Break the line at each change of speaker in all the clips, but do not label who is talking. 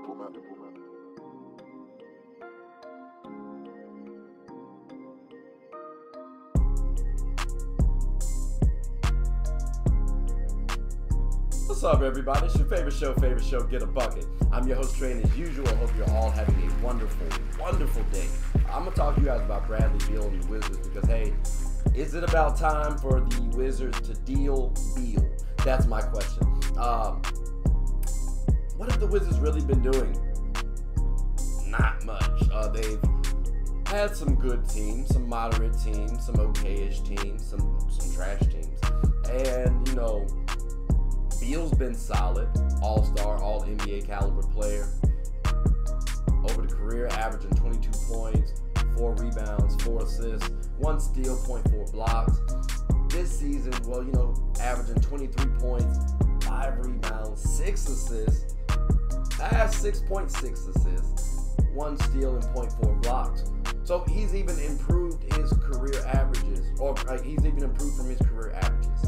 What's up, everybody? It's your favorite show, Get a Bucket. I'm your host, Trey, and as usual, I hope you're all having a wonderful, wonderful day. I'm going to talk to you guys about Bradley Beal and the Wizards because, hey, is it about time for the Wizards to deal Beal? That's my question. What have the Wizards really been doing? Not much. They've had some good teams, some moderate teams, some okay-ish teams, some trash teams. And, you know, Beal's been solid, all-star, all-NBA caliber player. Over the career, averaging 22 points, 4 rebounds, 4 assists, 1 steal, 0.4 blocks. This season, well, you know, averaging 23 points, 5 rebounds, 6 assists, 6.6 assists, 1 steal, and 0.4 blocks. So he's even improved his career averages, or he's even improved from his career averages.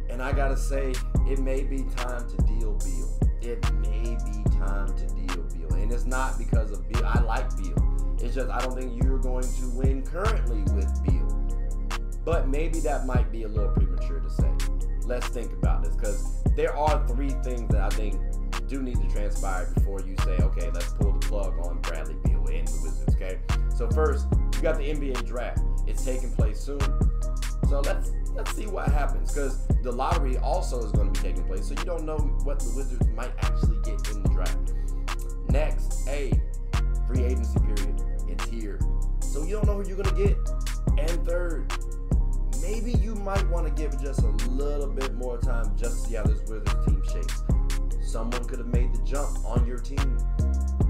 And I gotta say, it may be time to deal Beal. It may be time to deal Beal. And it's not because of Beal. I like Beal. It's just I don't think you're going to win currently with Beal. But maybe that might be a little premature to say. Let's think about this, because there are 3 things that I think do need to transpire before you say, okay, let's pull the plug on Bradley Beal and the Wizards, okay? So first, you got the NBA draft. It's taking place soon. So let's see what happens, because the lottery also is going to be taking place, so you don't know what the Wizards might actually get in the draft. Next, free agency period. It's here. So you don't know who you're going to get. And third, maybe you might want to give it just a little bit more time just to see how this Wizards team shakes. Someone could have made the jump on your team.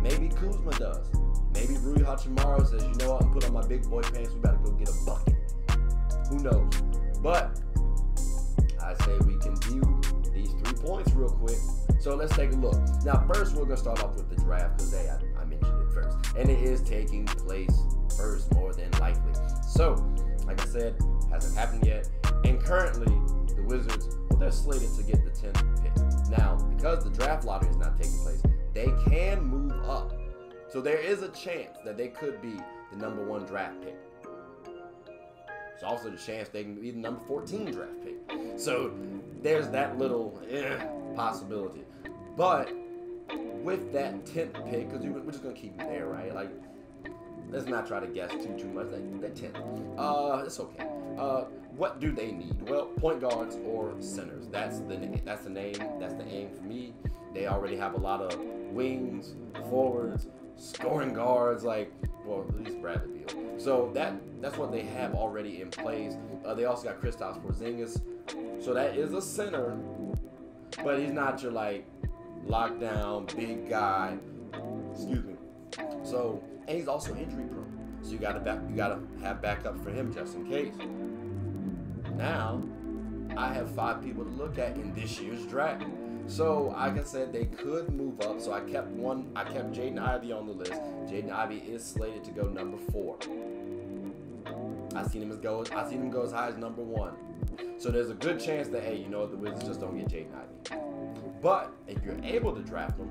Maybe Kuzma does. Maybe Rui Hachimura says, you know what, I'm put on my big boy pants, we got to go get a bucket. Who knows? But I say we can view these 3 points real quick. So let's take a look. Now, first, we're going to start off with the draft because, hey, I mentioned it first. And it is taking place first, more than likely. So, like I said, hasn't happened yet. And currently, the Wizards, well, they're slated to get the 10th pick. Now, because the draft lottery is not taking place, they can move up. So there is a chance that they could be the number 1 draft pick. There's also the chance they can be the number 14 draft pick. So there's that little possibility. But with that 10th pick, because we're just going to keep it there, right? Like, let's not try to guess too much. That 10th. It's okay. What do they need? Well, point guards or centers. That's the name. That's the aim for me. They already have a lot of wings, forwards, scoring guards, well, at least Bradley Beal. So that's what they have already in place. They also got Kristaps Porzingis. So that is a center, but he's not your lockdown big guy. Excuse me. So, and he's also injury prone. So you gotta have backup for him just in case. Now, I have 5 people to look at in this year's draft. So, like I said, they could move up. So I kept Jaden Ivey on the list. Jaden Ivey is slated to go number 4. I seen him go as high as number 1. So there's a good chance that, hey, you know what, the Wizards just don't get Jaden Ivey. But if you're able to draft him,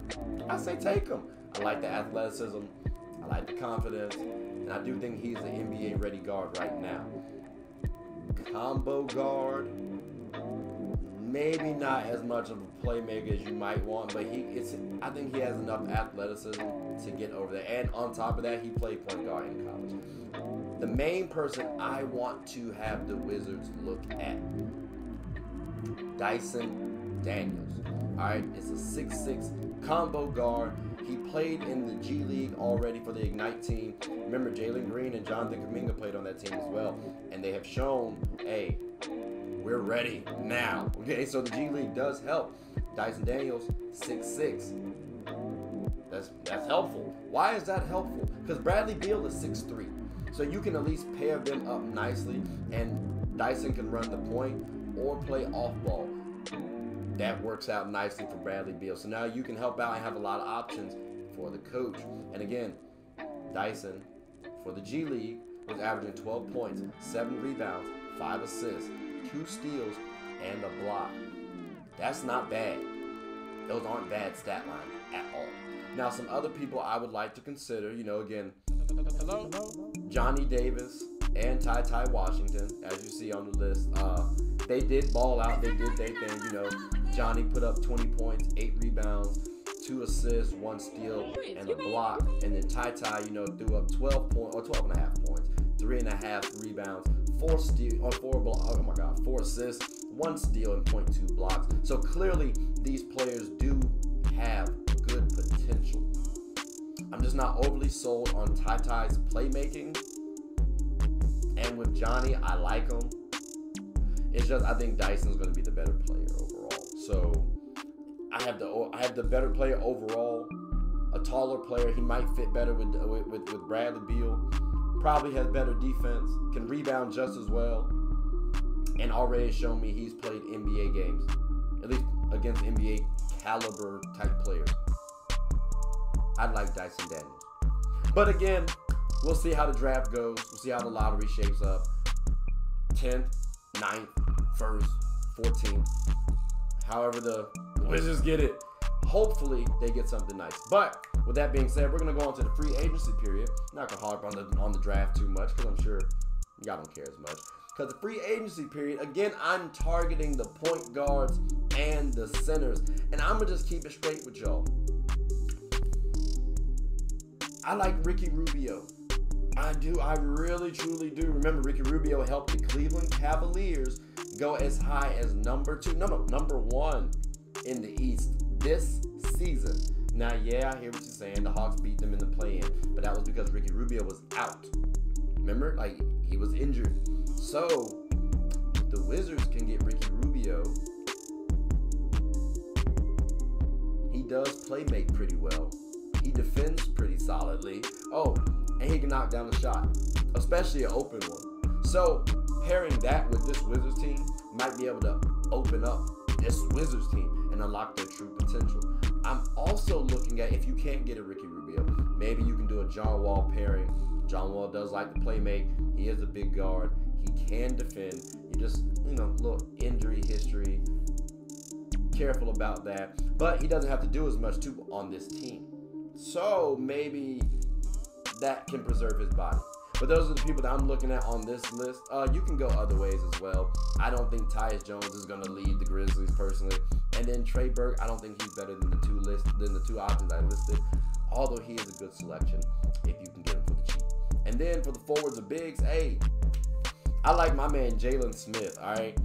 I say take him. I like the athleticism. I like the confidence. And I do think he's an NBA ready guard right now. Combo guard. Maybe not as much of a playmaker as you might want, but I think he has enough athleticism to get over there. And on top of that, he played point guard in college. The main person I want to have the Wizards look at, Dyson Daniels. All right, it's a 6'6" combo guard. He played in the G League already for the Ignite team. Remember, Jalen Green and Jonathan Kuminga played on that team as well, and they have shown, hey, we're ready now. Okay, so the G League does help. Dyson Daniels, 6'6". That's helpful. Why is that helpful? Because Bradley Beal is 6'3". So you can at least pair them up nicely, and Dyson can run the point or play off ball. That works out nicely for Bradley Beal. So now you can help out and have a lot of options for the coach. And again, Dyson, for the G League, was averaging 12 points, 7 rebounds, 5 assists, 2 steals, and a block. That's not bad. Those aren't bad stat lines at all. Now, some other people I would like to consider, you know, again, Johnny Davis and Ty Washington, as you see on the list. They did ball out. They did their thing, you know. Johnny put up 20 points, 8 rebounds, 2 assists, 1 steal, and a block. And then Ty, you know, threw up 12 points, or 12 and a half points, 3.5 rebounds, 4 steal, or 4 assists, 1 steal, and 0.2 blocks. So clearly, these players do have good potential. I'm just not overly sold on Ty's playmaking. And with Johnny, I like him. It's just I think Dyson's going to be the better player overall. So I have the better player overall. A taller player, he might fit better with Bradley Beal. Probably has better defense, can rebound just as well, and already shown me he's played NBA games, at least against NBA caliber type players. I'd like Dyson Daniels. But again, we'll see how the draft goes. We'll see how the lottery shapes up. 10th, 9th, 1st, 14th. However the Wizards get it. Hopefully they get something nice. But with that being said, we're going to go on to the free agency period. I'm not going to harp on the draft too much because I'm sure y'all don't care as much. Because the free agency period, again, I'm targeting the point guards and the centers. And I'm going to just keep it straight with y'all. I like Ricky Rubio. I do. I really, truly do. Remember, Ricky Rubio helped the Cleveland Cavaliers go as high as number 1 in the East this season. Now, yeah, I hear what you're saying. The Hawks beat them in the play-in, but that was because Ricky Rubio was out. Remember? Like, he was injured. So, if the Wizards can get Ricky Rubio, he does play make pretty well. He defends pretty solidly. Oh, and he can knock down the shot, especially an open one. So, pairing that with this Wizards team might be able to open up this Wizards team and unlock their true potential. I'm also looking at, if you can't get a Ricky Rubio, maybe you can do a John Wall pairing. John Wall does like to play make. He is a big guard. He can defend. You just, little injury history. Careful about that. But he doesn't have to do as much too on this team. So maybe that can preserve his body. But those are the people that I'm looking at on this list. You can go other ways as well. I don't think Tyus Jones is going to lead the Grizzlies personally. And then Trey Burke, I don't think he's better than the two options I listed. Although he is a good selection if you can get him for the cheap. And then for the forwards and bigs, hey, I like my man Jalen Smith, all right?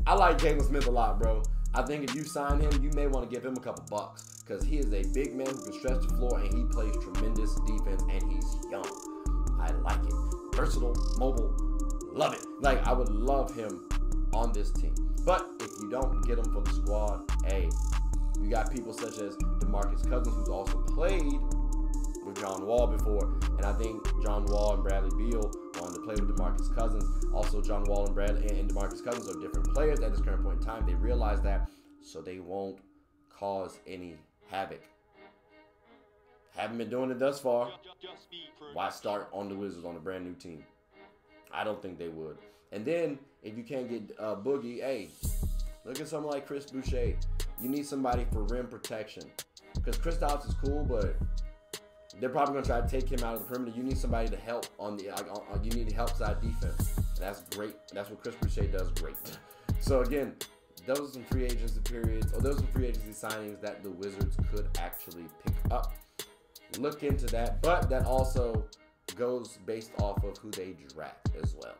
I like Jalen Smith a lot, bro. I think if you sign him, you may want to give him a couple bucks because he is a big man who can stretch the floor and he plays tremendous defense and he's young. I like it. Versatile, mobile, love it. Like, I would love him on this team. But if you don't get him for the squad, hey, you got people such as DeMarcus Cousins, who's also played with John Wall before. And I think John Wall and Bradley Beal wanted to play with DeMarcus Cousins. Also, John Wall and DeMarcus Cousins are different players at this current point in time. They realize that, so they won't cause any havoc. Haven't been doing it thus far. Why start on the Wizards on a brand new team? I don't think they would. And then, if you can't get Boogie, hey, look at someone like Chris Boucher. You need somebody for rim protection. Because Kristaps is cool, but they're probably going to try to take him out of the perimeter. You need somebody to help on the, you need to help side defense. That's great. That's what Chris Boucher does great. So again, those are some free agency periods, or those are some free agency signings that the Wizards could actually pick up. Look into that, but that also goes based off of who they draft as well.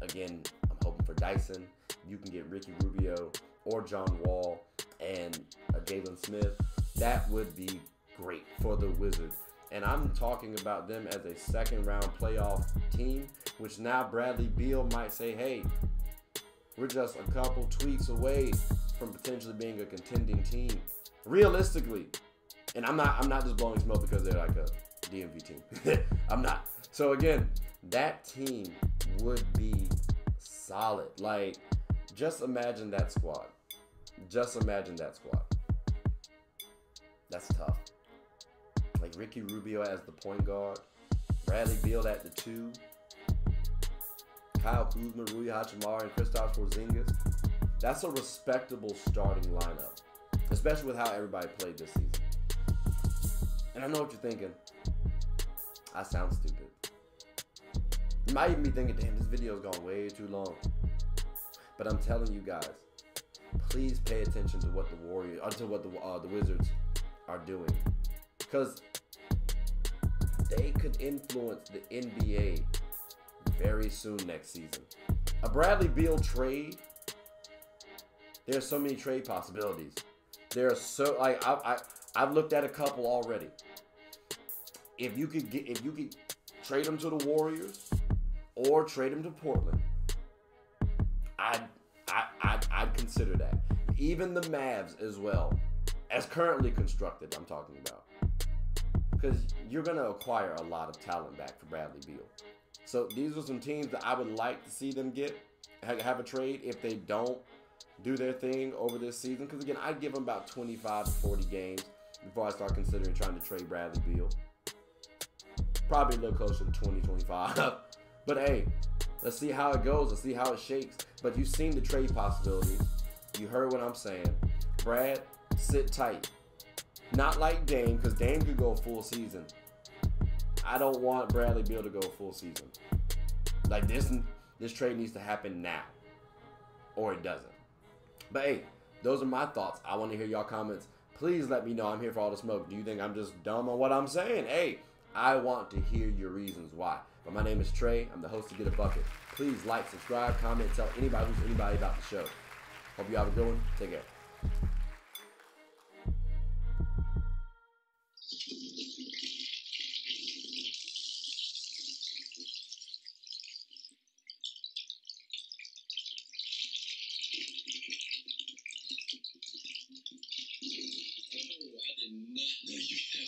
Again, I'm hoping for Dyson. You can get Ricky Rubio or John Wall and Jalen Smith. That would be great for the Wizards. And I'm talking about them as a second-round playoff team, which now Bradley Beal might say, hey, we're just a couple tweaks away from potentially being a contending team. Realistically. And I'm not just blowing smoke because they're like a DMV team. I'm not. So again, that team would be solid. Like, just imagine that squad. Just imagine that squad. That's tough. Like Ricky Rubio as the point guard, Bradley Beal at the 2, Kyle Kuzma, Rui Hachimura, and Kristaps Porzingis. That's a respectable starting lineup. especially with how everybody played this season. And I know what you're thinking. I sound stupid. You might even be thinking, damn, this video's gone way too long. But I'm telling you guys, please pay attention to what the Warriors, or to what the Wizards are doing, because they could influence the NBA very soon next season. A Bradley Beal trade. There's so many trade possibilities. There's so I've looked at a couple already. If you could trade him to the Warriors or trade him to Portland, I'd consider that. Even the Mavs as well, as currently constructed, I'm talking about. Because you're going to acquire a lot of talent back for Bradley Beal. So these are some teams that I would like to see them have a trade if they don't do their thing over this season. Because again, I'd give them about 25 to 40 games before I start considering trying to trade Bradley Beal. Probably a little closer to 20, 25. But hey, let's see how it goes. Let's see how it shakes. But you've seen the trade possibilities. You heard what I'm saying. Brad, sit tight. Not like Dame, because Dame could go a full season. I don't want Bradley Beal to go a full season. Like this trade needs to happen now, or it doesn't. But hey, those are my thoughts. I want to hear y'all comments. Please let me know. I'm here for all the smoke. Do you think I'm just dumb on what I'm saying? Hey, I want to hear your reasons why. But my name is Trey. I'm the host of Get a Bucket. Please like, subscribe, comment, tell anybody who's anybody about the show. Hope you have a good one. Take care.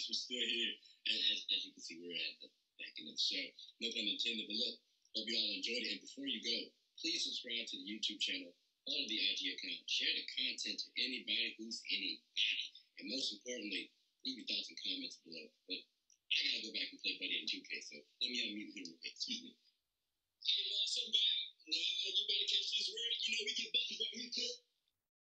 Still here, as you can see, we're at the back end of the show. No pun intended, but look, hope you all enjoyed it. And before you go, please subscribe to the YouTube channel, follow the IG account, share the content to anybody who's anybody, and most importantly, leave your thoughts and comments below. But